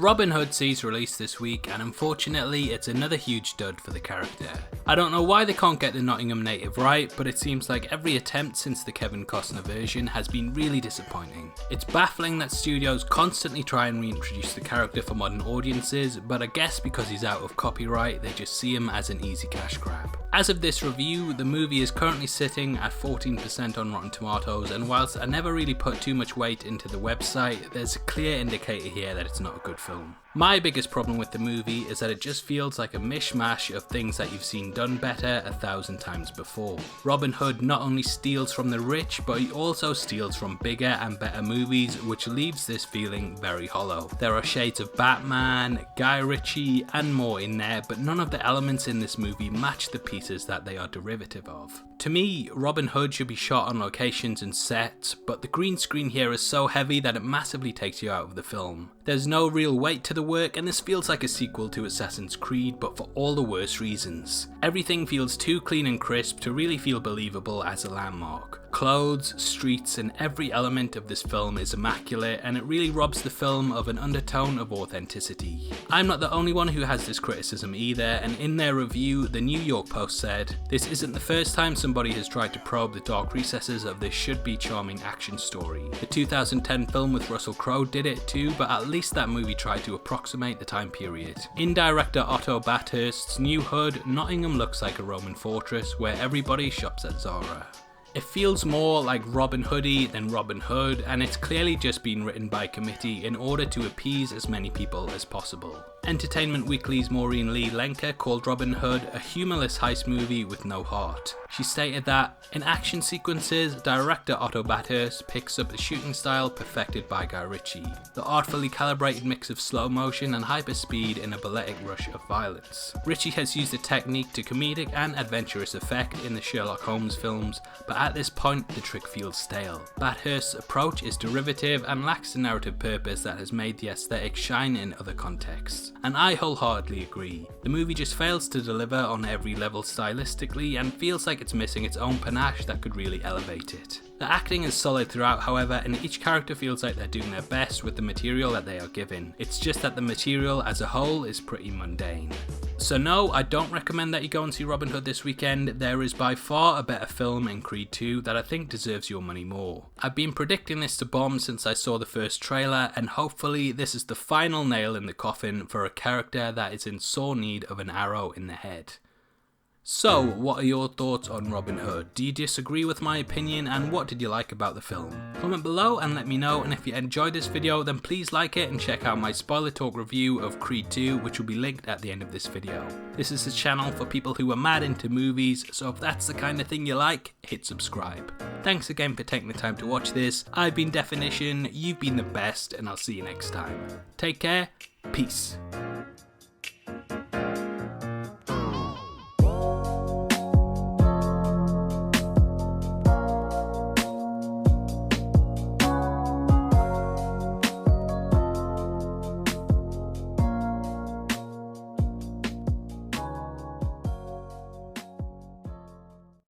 Robin Hood sees release this week, and unfortunately it's another huge dud for the character. I don't know why they can't get the Nottingham native right, but it seems like every attempt since the Kevin Costner version has been really disappointing. It's baffling that studios constantly try and reintroduce the character for modern audiences, but I guess because he's out of copyright they just see him as an easy cash grab. As of this review, the movie is currently sitting at 14% on Rotten Tomatoes, and whilst I never really put too much weight into the website, there's a clear indicator here that it's not a good film. My biggest problem with the movie is that it just feels like a mish-mash of things that you've seen done better 1,000 times before. Robin Hood not only steals from the rich, but he also steals from bigger and better movies, which leaves this feeling very hollow. There are shades of Batman, Guy Ritchie, and more in there, but none of the elements in this movie match the pieces that they are derivative of. To me, Robin Hood should be shot on locations and sets, but the green screen here is so heavy that it massively takes you out of the film. There's no real weight to the work, and this feels like a sequel to Assassin's Creed, but for all the worst reasons. Everything feels too clean and crisp to really feel believable as a landmark. Clothes, streets, and every element of this film is immaculate, and it really robs the film of an undertone of authenticity. I'm not the only one who has this criticism either, and in their review, the New York Post said, "This isn't the first time somebody has tried to probe the dark recesses of this should-be charming action story. The 2010 film with Russell Crowe did it too, but at least that movie tried to approximate the time period. In director Otto Bathurst's New Hood, Nottingham looks like a Roman fortress where everybody shops at Zara." It feels more like Robin Hoodie than Robin Hood, and it's clearly just been written by committee in order to appease as many people as possible. Entertainment Weekly's Maureen Lee Lenker called Robin Hood a humorless heist movie with no heart. She stated that, in action sequences, director Otto Bathurst picks up the shooting style perfected by Guy Ritchie, the artfully calibrated mix of slow motion and hyperspeed in a balletic rush of violence. Ritchie has used the technique to comedic and adventurous effect in the Sherlock Holmes films, but at this point the trick feels stale. Bathurst's approach is derivative and lacks the narrative purpose that has made the aesthetic shine in other contexts. And I wholeheartedly agree. The movie just fails to deliver on every level stylistically and feels like it's missing its own panache that could really elevate it. The acting is solid throughout, however, and each character feels like they're doing their best with the material that they are given. It's just that the material as a whole is pretty mundane. So no, I don't recommend that you go and see Robin Hood this weekend. There is by far a better film in Creed 2 that I think deserves your money more. I've been predicting this to bomb since I saw the first trailer, and hopefully this is the final nail in the coffin for a character that is in sore need of an arrow in the head. So, what are your thoughts on Robin Hood? Do you disagree with my opinion, and what did you like about the film? Comment below and let me know, and if you enjoyed this video then please like it and check out my spoiler talk review of Creed 2, which will be linked at the end of this video. This is a channel for people who are mad into movies, so if that's the kind of thing you like, hit subscribe. Thanks again for taking the time to watch this. I've been Deffinition, you've been the best, and I'll see you next time. Take care, peace.